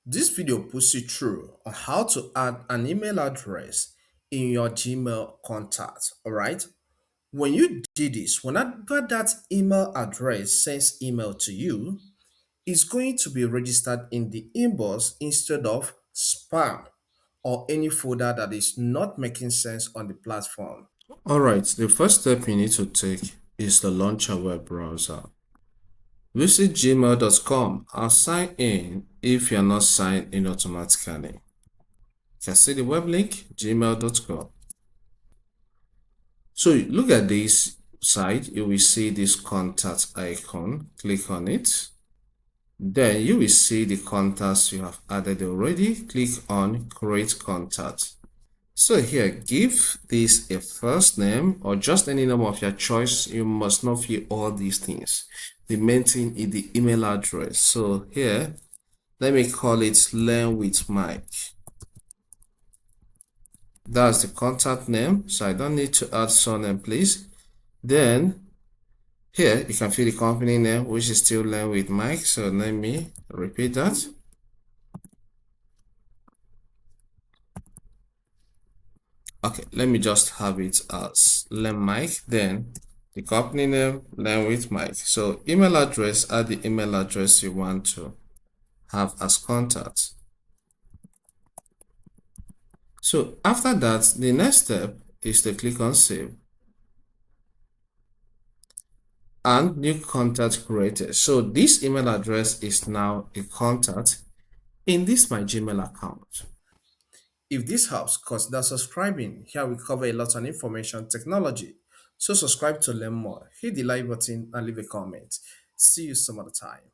This video puts you through on how to add an email address in your Gmail contact. All right. When you do this, whenever that email address sends email to you, it's going to be registered in the inbox instead of spam or any folder that is not making sense on the platform. All right, the first step you need to take is to launch a web browser. Visit gmail.com and sign in if you're not signed in automatically. You can see the web link, gmail.com. So look at this side, you will see this contact icon. Click on it. Then you will see the contacts you have added already. Click on create contact. So here, give this a first name or just any name of your choice. You must not fill all these things. The main thing is the email address. So here, let me call it Learn with Mike. That's the contact name. So I don't need to add surname, please. Then here, you can fill the company name, which is still Learn with Mike. So let me repeat that. Okay, let me just have it as Learn Mike. Then the company name, Learn with Mike. So email address, add the email address you want to have as contact. So after that, the next step is to click on save and new contact created. So this email address is now a contact in this my Gmail account. If this helps, consider subscribing. Here we cover a lot on information technology. So subscribe to learn more. Hit the like button and leave a comment. See you some other time.